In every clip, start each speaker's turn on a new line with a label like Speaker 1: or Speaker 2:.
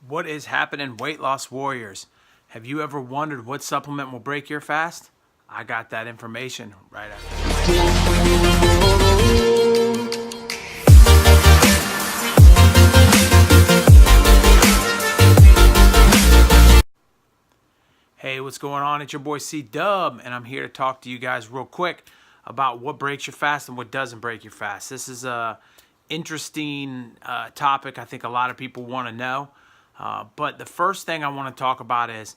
Speaker 1: What is happening, weight loss warriors? Have you ever wondered what supplement will break your fast? I got that information right after this. Hey, what's going on? It's your boy C-Dub, and I'm here to talk to you guys real quick about what breaks your fast and what doesn't break your fast. This is a interesting topic I think a lot of people want to know. But the first thing I want to talk about is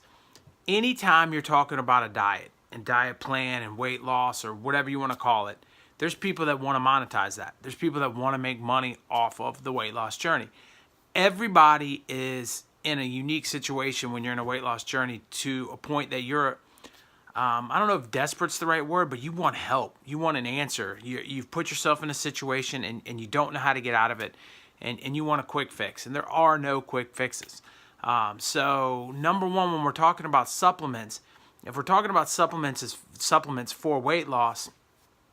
Speaker 1: anytime you're talking about a diet and diet plan and weight loss or whatever you want to call it, there's people that want to monetize that. There's people that want to make money off of the weight loss journey. Everybody is in a unique situation when you're in a weight loss journey to a point that you're, I don't know if desperate's the right word, but you want help. You want an answer. You've put yourself in a situation and you don't know how to get out of it. And you want a quick fix, and there are no quick fixes. So number one, when we're talking about supplements, if we're talking about supplements as supplements for weight loss,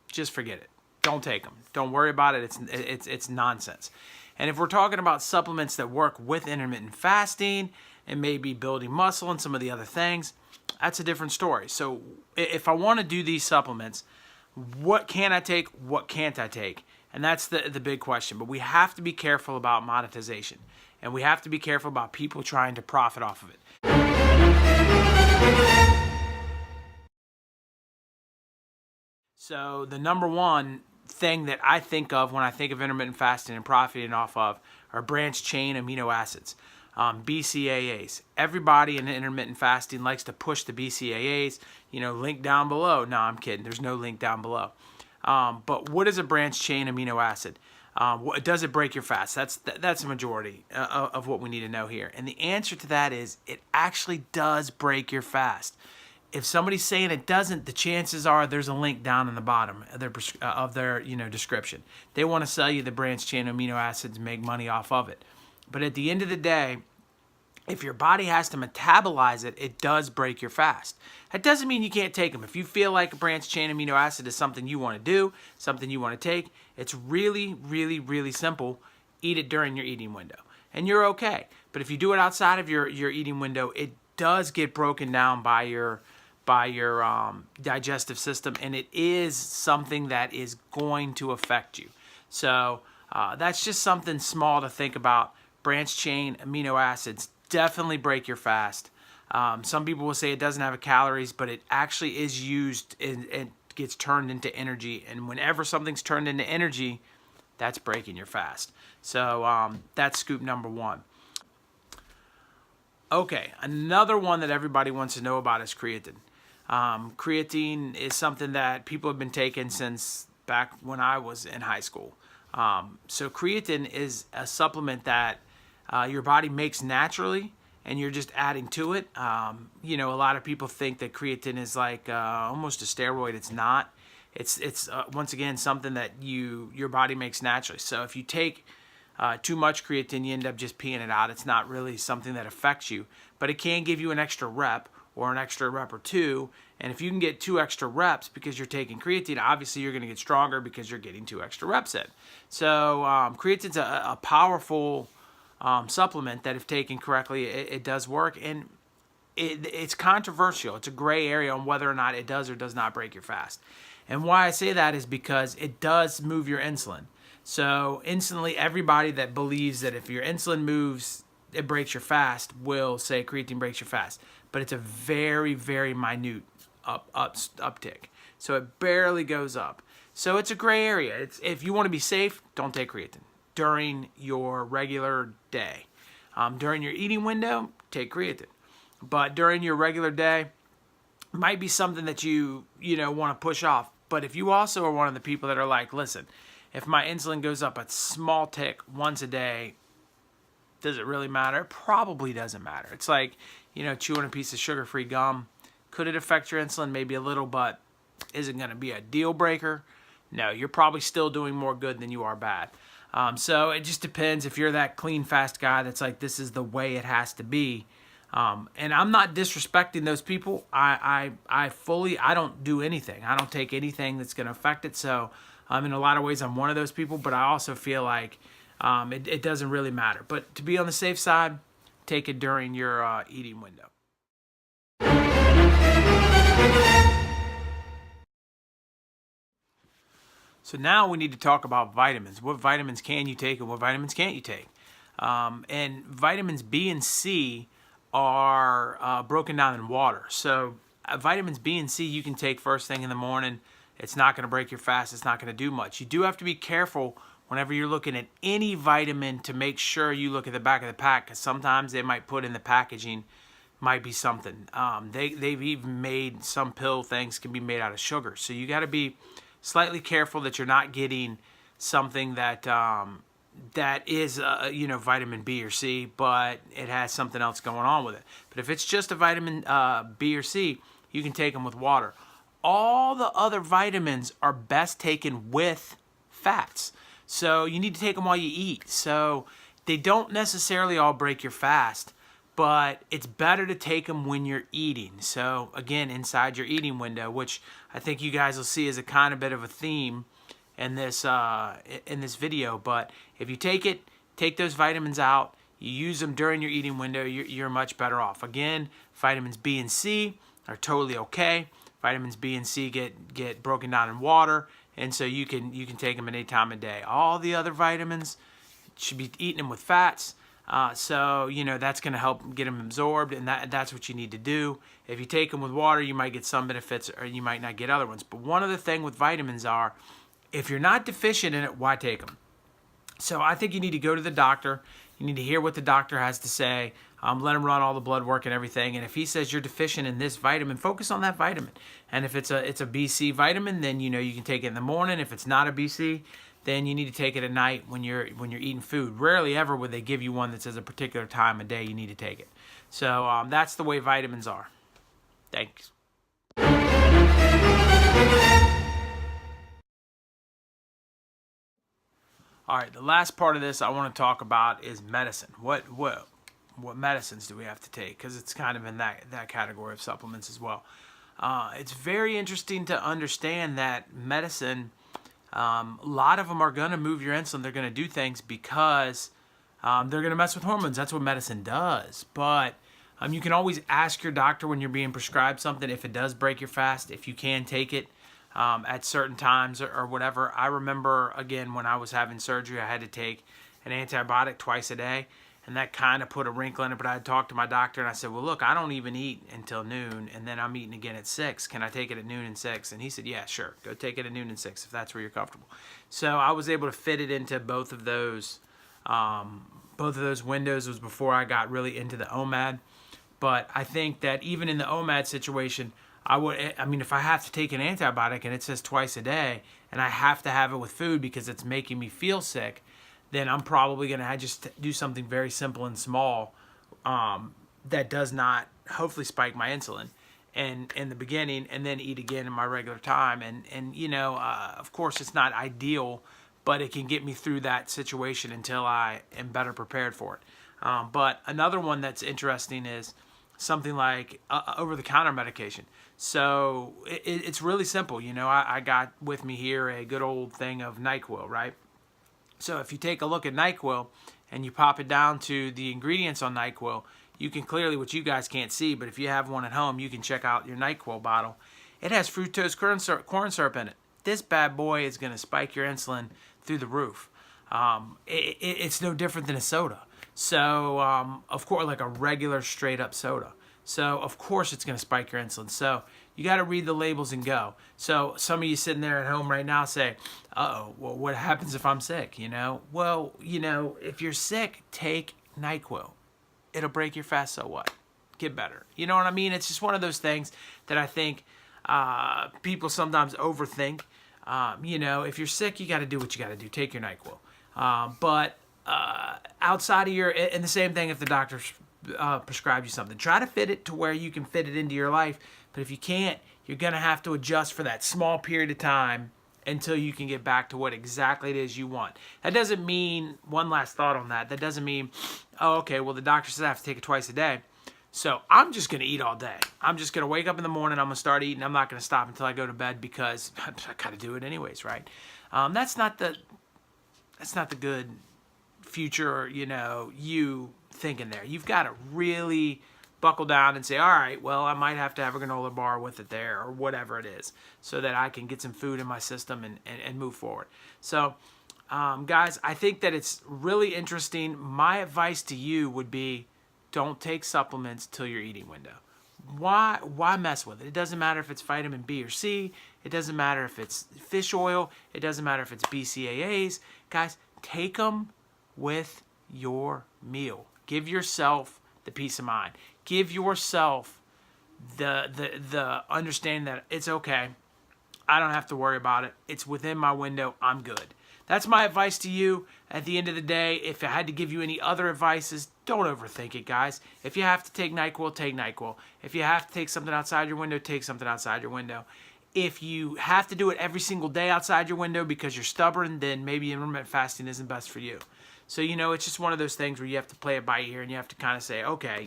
Speaker 1: just forget it. Don't take them. Don't worry about it. It's nonsense. And if we're talking about supplements that work with intermittent fasting and maybe building muscle and some of the other things, that's a different story. So if I want to do these supplements, what can I take? What can't I take? And that's the big question. But we have to be careful about monetization. And we have to be careful about people trying to profit off of it. So the number one thing that I think of when I think of intermittent fasting and profiting off of are branched chain amino acids, BCAAs. Everybody in intermittent fasting likes to push the BCAAs, link down below. No, I'm kidding. There's no link down below. But what is a branched chain amino acid? Does it break your fast? That's the majority of what we need to know here. And the answer to that is it actually does break your fast. If somebody's saying it doesn't, the chances are there's a link down in the bottom of their description. They want to sell you the branched chain amino acids and make money off of it. But at the end of the day, if your body has to metabolize it, it does break your fast. That doesn't mean you can't take them. If you feel like a branched chain amino acid is something you want to do, something you want to take, it's really, really, really simple. Eat it during your eating window, and you're okay. But if you do it outside of your eating window, it does get broken down by your digestive system, and it is something that is going to affect you. So that's just something small to think about. Branched chain amino acids definitely break your fast. Some people will say it doesn't have calories, but it actually is used and gets turned into energy. And whenever something's turned into energy, that's breaking your fast. So that's scoop number one. Okay, another one that everybody wants to know about is creatine. Creatine is something that people have been taking since back when I was in high school. So creatine is a supplement that your body makes naturally, and you're just adding to it. A lot of people think that creatine is like almost a steroid. It's not. It's once again something that your body makes naturally. So if you take too much creatine, you end up just peeing it out. It's not really something that affects you, but it can give you an extra rep or an extra rep or two. And if you can get 2 extra reps because you're taking creatine, obviously you're going to get stronger because you're getting 2 extra reps in. So creatine's a powerful supplement that if taken correctly, it does work. And it's controversial. It's a gray area on whether or not it does or does not break your fast. And why I say that is because it does move your insulin. So instantly, everybody that believes that if your insulin moves, it breaks your fast will say creatine breaks your fast. But it's a very, very minute uptick. So it barely goes up. So it's a gray area. If you want to be safe, don't take creatine during your regular day. During your eating window, take creatine. But during your regular day, might be something that you want to push off. But if you also are one of the people that are like, listen, if my insulin goes up a small tick once a day, does it really matter? It probably doesn't matter. It's like, chewing a piece of sugar-free gum. Could it affect your insulin? Maybe a little, but is it going to be a deal breaker? No, you're probably still doing more good than you are bad. So it just depends if you're that clean, fast guy that's like, this is the way it has to be. And I'm not disrespecting those people. I don't do anything. I don't take anything that's going to affect it. So in a lot of ways, I'm one of those people, but I also feel like it doesn't really matter. But to be on the safe side, take it during your eating window. So now we need to talk about vitamins. What vitamins can you take and what vitamins can't you take? And vitamins B and C are broken down in water. So vitamins B and C you can take first thing in the morning. It's not going to break your fast. It's not going to do much. You do have to be careful whenever you're looking at any vitamin to make sure you look at the back of the pack, because sometimes they might put in the packaging might be something. They've even made some pill things can be made out of sugar. So you got to be slightly careful that you're not getting something that that is vitamin B or C, but it has something else going on with it. But if it's just a vitamin B or C, you can take them with water. All the other vitamins are best taken with fats. So you need to take them while you eat. So they don't necessarily all break your fast, but it's better to take them when you're eating. So again, inside your eating window, which I think you guys will see is a kind of bit of a theme in this video. But if you take those vitamins out, you use them during your eating window, you're much better off. Again, vitamins B and C are totally okay. Vitamins B and C get broken down in water, and so you can take them at any time of day. All the other vitamins should be eating them with fats. So that's going to help get them absorbed, and that's what you need to do. If you take them with water, you might get some benefits, or you might not get other ones. But one other thing with vitamins are, if you're not deficient in it, why take them? So I think you need to go to the doctor. You need to hear what the doctor has to say. Let him run all the blood work and everything. And if he says you're deficient in this vitamin, focus on that vitamin. And if it's a BC vitamin, then you can take it in the morning. If it's not a BC, then you need to take it at night when you're eating food. Rarely ever would they give you one that says a particular time of day you need to take it. So that's the way vitamins are. Thanks. All right, the last part of this I want to talk about is medicine. What medicines do we have to take? Because it's kind of in that category of supplements as well. It's very interesting to understand that medicine, a lot of them are going to move your insulin. They're going to do things because they're going to mess with hormones. That's what medicine does. But you can always ask your doctor when you're being prescribed something if it does break your fast, if you can take it at certain times or whatever. I remember, again, when I was having surgery, I had to take an antibiotic twice a day. And that kind of put a wrinkle in it. But I had talked to my doctor and I said, well, look, I don't even eat until noon. And then I'm eating again at 6. Can I take it at noon and 6? And he said, yeah, sure. Go take it at noon and 6 if that's where you're comfortable. So I was able to fit it into both of those windows. It was before I got really into the OMAD. But I think that even in the OMAD situation, if I have to take an antibiotic and it says twice a day and I have to have it with food because it's making me feel sick, then I'm probably going to just do something very simple and small that does not hopefully spike my insulin in the beginning, and then eat again in my regular time. And of course, it's not ideal, but it can get me through that situation until I am better prepared for it. But another one that's interesting is something like over-the-counter medication. So it's really simple. I got with me here a good old thing of NyQuil, right? So if you take a look at NyQuil and you pop it down to the ingredients on NyQuil, you can clearly, which you guys can't see, but if you have one at home, you can check out your NyQuil bottle. It has fructose corn syrup in it. This bad boy is going to spike your insulin through the roof. It's no different than a soda. So, of course, like a regular straight up soda. So, of course, it's going to spike your insulin. So, you got to read the labels and go. So, some of you sitting there at home right now say, uh-oh, well, what happens if I'm sick, Well, if you're sick, take NyQuil. It'll break your fast, so what? Get better. You know what I mean? It's just one of those things that I think people sometimes overthink. If you're sick, you got to do what you got to do. Take your NyQuil. But outside of and the same thing if the doctor prescribes you something. Try to fit it to where you can fit it into your life. But if you can't, you're going to have to adjust for that small period of time until you can get back to what exactly it is you want. That doesn't mean, one last thought on that, that doesn't mean, oh, okay, well, the doctor says I have to take it twice a day, so I'm just going to eat all day. I'm just going to wake up in the morning, I'm going to start eating, I'm not going to stop until I go to bed because I got to do it anyways, right? That's not the good future, you thinking there. You've got to really buckle down and say, all right, well, I might have to have a granola bar with it there or whatever it is so that I can get some food in my system and move forward. So, guys, I think that it's really interesting. My advice to you would be don't take supplements till your eating window. Why mess with it? It doesn't matter if it's vitamin B or C. It doesn't matter if it's fish oil. It doesn't matter if it's BCAAs. Guys, take them with your meal. Give yourself the peace of mind. Give yourself the understanding that it's okay. I don't have to worry about it. It's within my window. I'm good. That's my advice to you. At the end of the day, if I had to give you any other advices, don't overthink it, guys. If you have to take NyQuil, take NyQuil. If you have to take something outside your window, take something outside your window. If you have to do it every single day outside your window because you're stubborn, then maybe intermittent fasting isn't best for you. So, it's just one of those things where you have to play it by ear and you have to kind of say, okay,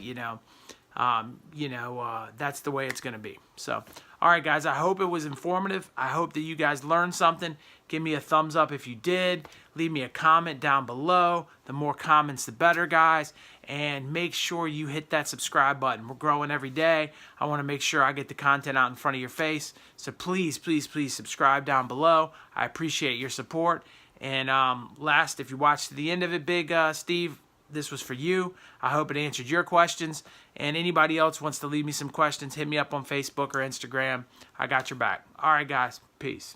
Speaker 1: that's the way it's going to be. So, all right, guys, I hope it was informative. I hope that you guys learned something. Give me a thumbs up if you did. Leave me a comment down below. The more comments, the better, guys. And make sure you hit that subscribe button. We're growing every day. I want to make sure I get the content out in front of your face. So please, please, please subscribe down below. I appreciate your support. And last, if you watched to the end of it, Big Steve, this was for you. I hope it answered your questions. And anybody else wants to leave me some questions, hit me up on Facebook or Instagram. I got your back. All right, guys. Peace.